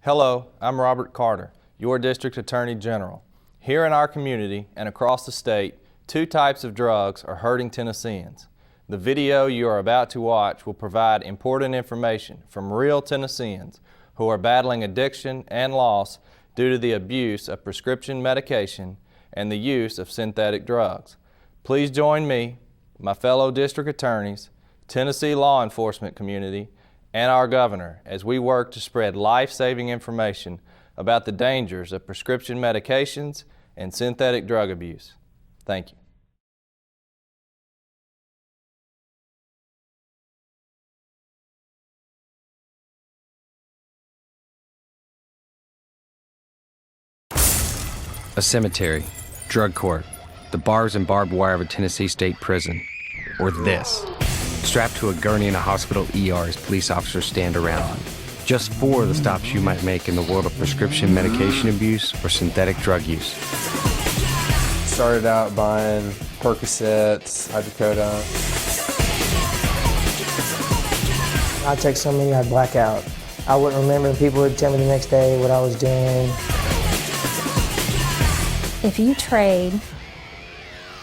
Hello, I'm Robert Carter, your District Attorney General. Here in our community and across the state, two types of drugs are hurting Tennesseans. The video you are about to watch will provide important information from real Tennesseans who are battling addiction and loss due to the abuse of prescription medication and the use of synthetic drugs. Please join me, my fellow district attorneys, Tennessee law enforcement community, and our governor as we work to spread life-saving information about the dangers of prescription medications and synthetic drug abuse. Thank you. A cemetery, drug court, the bars and barbed wire of a Tennessee state prison, or this. Strapped to a gurney in a hospital ER as police officers stand around. Just 4 of the stops you might make in the world of prescription medication abuse or synthetic drug use. Started out buying Percocets, hydrocodone. I'd take so many I'd black out. I wouldn't remember, and people would tell me the next day what I was doing. If you trade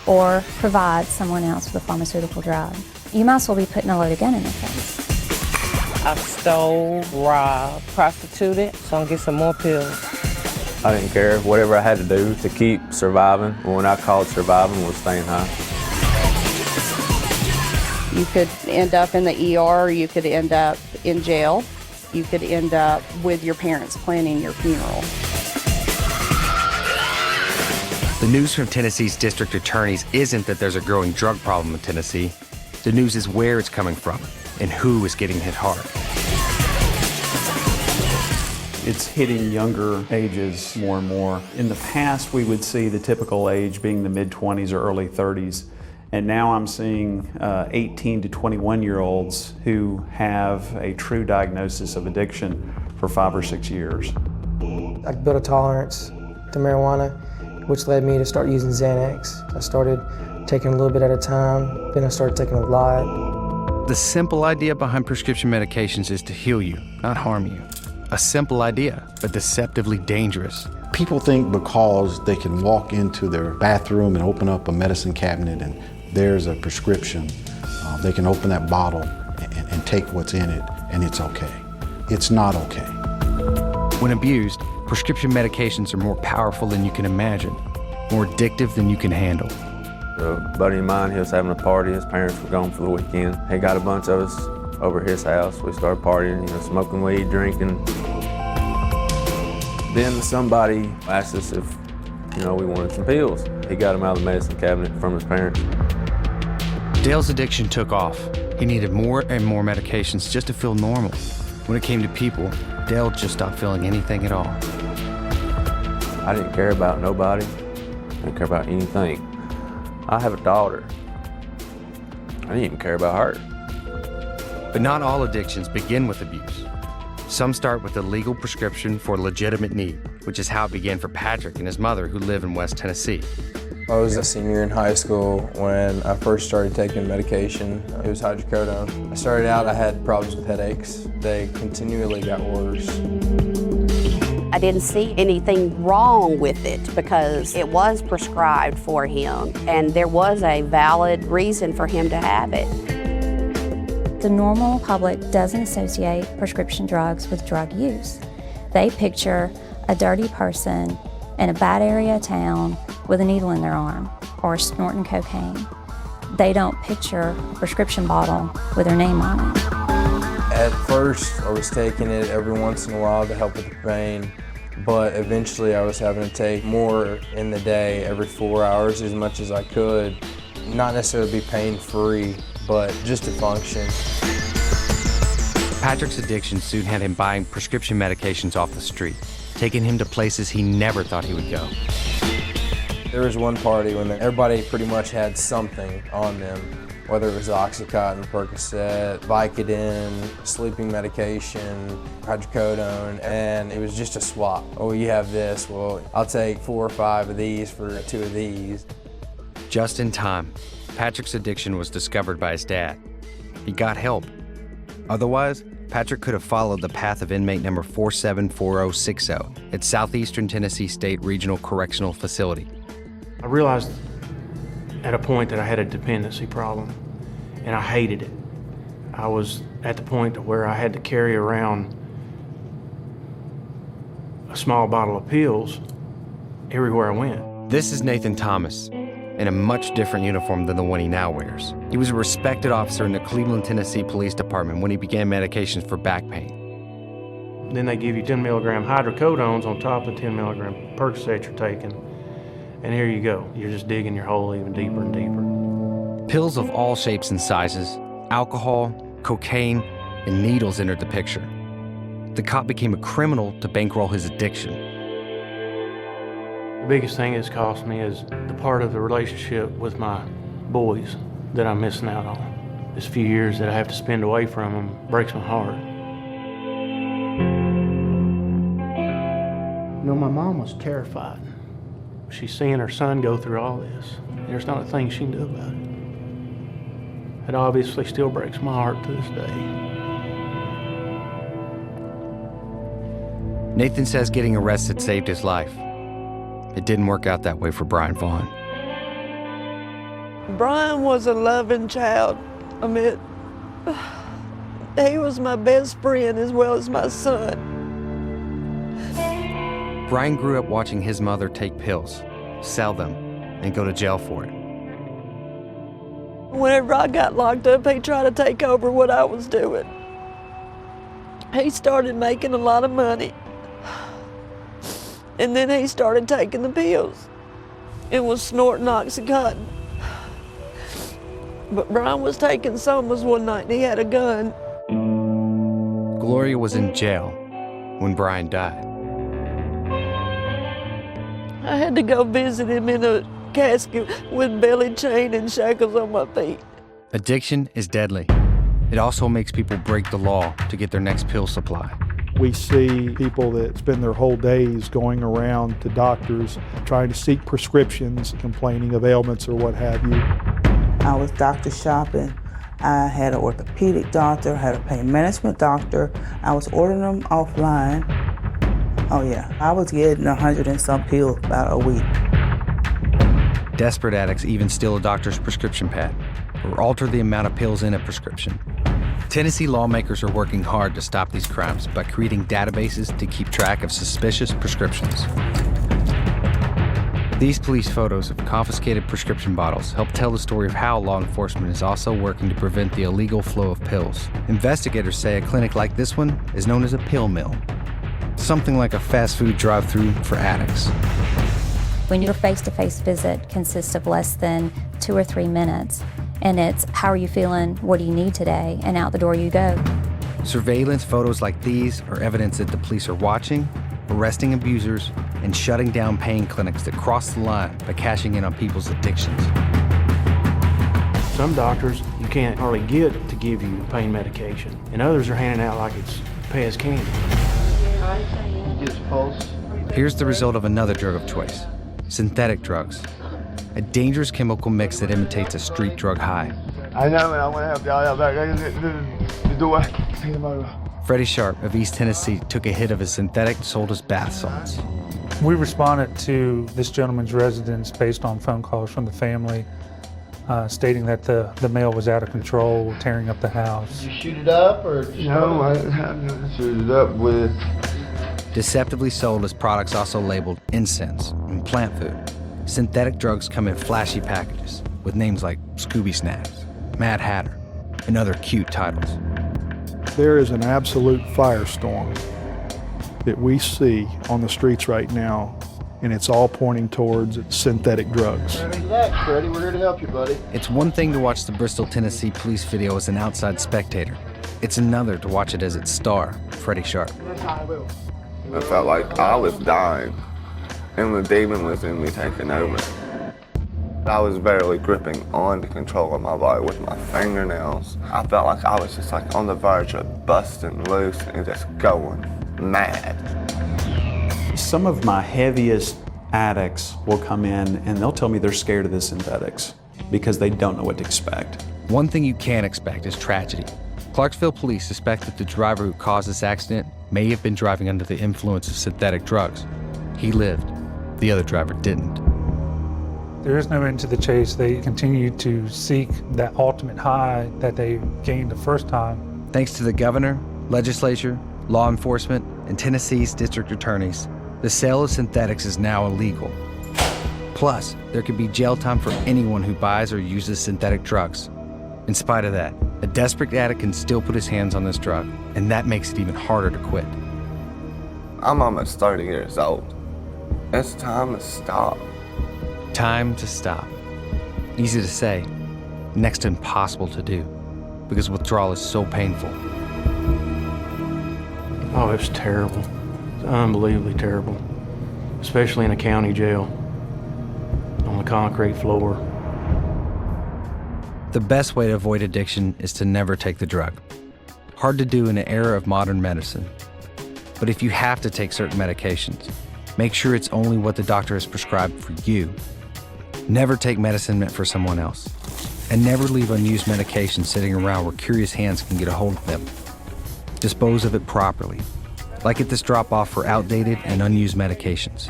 or provide someone else with a pharmaceutical drug, you might as well be putting a loaded gun in their face. I stole, robbed, prostituted, so I can get some more pills. I didn't care. Whatever I had to do to keep surviving. When I called surviving was staying high. You could end up in the ER, you could end up in jail, you could end up with your parents planning your funeral. The news from Tennessee's district attorneys isn't that there's a growing drug problem in Tennessee. The news is where it's coming from and who is getting hit hard. It's hitting younger ages more and more. In the past, we would see the typical age being the mid-20s or early 30s. And now I'm seeing 18 to 21-year-olds who have a true diagnosis of addiction for 5 or 6 years. I built a tolerance to marijuana, which led me to start using Xanax. I started taking a little bit at a time, then I started taking a lot. The simple idea behind prescription medications is to heal you, not harm you. A simple idea, but deceptively dangerous. People think because they can walk into their bathroom and open up a medicine cabinet and there's a prescription, they can open that bottle and take what's in it and it's okay. It's not okay. When abused, prescription medications are more powerful than you can imagine, more addictive than you can handle. A buddy of mine, he was having a party. His parents were gone for the weekend. He got a bunch of us over at his house. We started partying, smoking weed, drinking. Then somebody asked us if, we wanted some pills. He got them out of the medicine cabinet from his parents. Dale's addiction took off. He needed more and more medications just to feel normal. When it came to people, Dale just stopped feeling anything at all. I didn't care about nobody. I didn't care about anything. I have a daughter. I didn't even care about her. But not all addictions begin with abuse. Some start with a legal prescription for a legitimate need, which is how it began for Patrick and his mother who live in West Tennessee. I was a senior in high school when I first started taking medication. It was hydrocodone. I started out, I had problems with headaches. They continually got worse. I didn't see anything wrong with it because it was prescribed for him and there was a valid reason for him to have it. The normal public doesn't associate prescription drugs with drug use. They picture a dirty person in a bad area of town with a needle in their arm or snorting cocaine. They don't picture a prescription bottle with their name on it. At first, I was taking it every once in a while to help with the pain, but eventually I was having to take more in the day, every 4 hours, as much as I could. Not necessarily be pain-free, but just to function. Patrick's addiction soon had him buying prescription medications off the street, taking him to places he never thought he would go. There was one party when everybody pretty much had something on them, whether it was Oxycontin, Percocet, Vicodin, sleeping medication, hydrocodone, and it was just a swap. Oh, you have this, well, I'll take 4 or 5 of these for 2 of these. Just in time, Patrick's addiction was discovered by his dad. He got help. Otherwise, Patrick could have followed the path of inmate number 474060 at Southeastern Tennessee State Regional Correctional Facility. I realized at a point that I had a dependency problem, and I hated it. I was at the point where I had to carry around a small bottle of pills everywhere I went. This is Nathan Thomas, in a much different uniform than the one he now wears. He was a respected officer in the Cleveland, Tennessee Police Department when he began medications for back pain. Then they give you 10 milligram hydrocodones on top of the 10 milligram Percocet you're taking, and here you go. You're just digging your hole even deeper and deeper. Pills of all shapes and sizes, alcohol, cocaine, and needles entered the picture. The cop became a criminal to bankroll his addiction. The biggest thing it's cost me is the part of the relationship with my boys that I'm missing out on. This few years that I have to spend away from them breaks my heart. You know, my mom was terrified. She's seeing her son go through all this. There's not a thing she can do about it. It obviously still breaks my heart to this day. Nathan says getting arrested saved his life. It didn't work out that way for Brian Vaughn. Brian was a loving child. I mean, he was my best friend as well as my son. Brian grew up watching his mother take pills, sell them, and go to jail for it. Whenever I got locked up, he tried to take over what I was doing. He started making a lot of money. And then he started taking the pills and was snorting Oxycontin. But Brian was taking Somas one night and he had a gun. Gloria was in jail when Brian died. I had to go visit him in a casket with belly chain and shackles on my feet. Addiction is deadly. It also makes people break the law to get their next pill supply. We see people that spend their whole days going around to doctors trying to seek prescriptions, complaining of ailments or what have you. I was doctor shopping. I had an orthopedic doctor, had a pain management doctor. I was ordering them offline. Oh yeah, I was getting 100 and some pills about a week. Desperate addicts even steal a doctor's prescription pad or alter the amount of pills in a prescription. Tennessee lawmakers are working hard to stop these crimes by creating databases to keep track of suspicious prescriptions. These police photos of confiscated prescription bottles help tell the story of how law enforcement is also working to prevent the illegal flow of pills. Investigators say a clinic like this one is known as a pill mill, something like a fast food drive-through for addicts. When your face-to-face visit consists of less than 2 or 3 minutes, and it's, how are you feeling, what do you need today, and out the door you go. Surveillance photos like these are evidence that the police are watching, arresting abusers, and shutting down pain clinics that cross the line by cashing in on people's addictions. Some doctors you can't hardly get to give you pain medication, and others are handing out like it's Pez candy. Here's the result of another drug of choice, synthetic drugs. A dangerous chemical mix that imitates a street drug high. I know, and I want to help y'all out back. The door. Freddie Sharp of East Tennessee took a hit of his synthetic, sold as bath salts. We responded to this gentleman's residence based on phone calls from the family stating that the male was out of control, tearing up the house. Did you shoot it up or? No, I shoot it up with. Deceptively sold as products also labeled incense and plant food. Synthetic drugs come in flashy packages with names like Scooby Snacks, Mad Hatter, and other cute titles. There is an absolute firestorm that we see on the streets right now, and it's all pointing towards synthetic drugs. Relax, Freddie. We're here to help you, buddy. It's one thing to watch the Bristol, Tennessee police video as an outside spectator. It's another to watch it as its star, Freddie Sharp. I felt like I was dying, and the demon was in me taking over. I was barely gripping on the control of my body with my fingernails. I felt like I was just like on the verge of busting loose and just going mad. Some of my heaviest addicts will come in and they'll tell me they're scared of the synthetics because they don't know what to expect. One thing you can't expect is tragedy. Clarksville police suspect that the driver who caused this accident may have been driving under the influence of synthetic drugs. He lived. The other driver didn't. There is no end to the chase. They continue to seek that ultimate high that they gained the first time. Thanks to the governor, legislature, law enforcement, and Tennessee's district attorneys, the sale of synthetics is now illegal. Plus, there could be jail time for anyone who buys or uses synthetic drugs. In spite of that, a desperate addict can still put his hands on this drug, and that makes it even harder to quit. I'm almost 30 years old. It's time to stop. Time to stop. Easy to say, next to impossible to do, because withdrawal is so painful. Oh, it's terrible. It's unbelievably terrible, especially in a county jail, on the concrete floor. The best way to avoid addiction is to never take the drug. Hard to do in an era of modern medicine. But if you have to take certain medications, make sure it's only what the doctor has prescribed for you. Never take medicine meant for someone else. And never leave unused medication sitting around where curious hands can get a hold of them. Dispose of it properly, like at this drop-off for outdated and unused medications.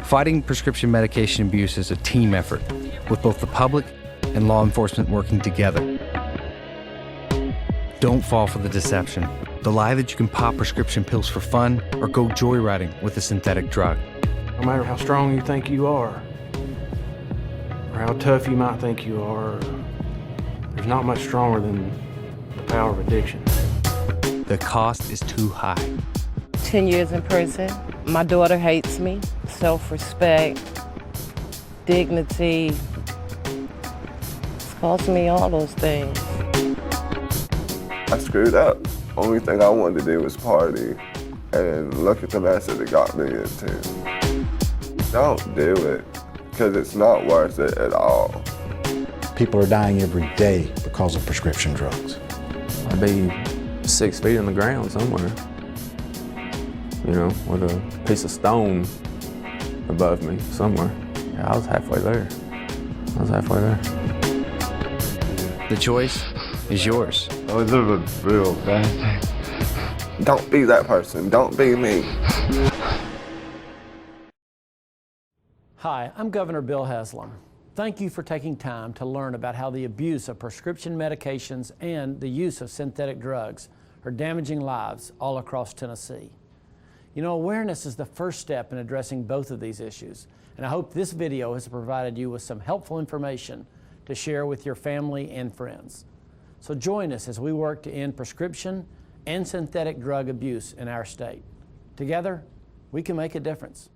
Fighting prescription medication abuse is a team effort, with both the public and law enforcement working together. Don't fall for the deception, the lie that you can pop prescription pills for fun or go joyriding with a synthetic drug. No matter how strong you think you are, or how tough you might think you are, there's not much stronger than the power of addiction. The cost is too high. 10 years in prison. My daughter hates me. Self-respect, dignity. It's cost me all those things. I screwed up. Only thing I wanted to do was party, and look at the mess that it got me into. Don't do it, because it's not worth it at all. People are dying every day because of prescription drugs. I'd be 6 feet in the ground somewhere, you know, with a piece of stone above me somewhere. Yeah, I was halfway there. The choice is yours. I was living real bad. Don't be that person. Don't be me. Hi, I'm Governor Bill Haslam. Thank you for taking time to learn about how the abuse of prescription medications and the use of synthetic drugs are damaging lives all across Tennessee. You know, awareness is the first step in addressing both of these issues, and I hope this video has provided you with some helpful information to share with your family and friends. So join us as we work to end prescription and synthetic drug abuse in our state. Together, we can make a difference.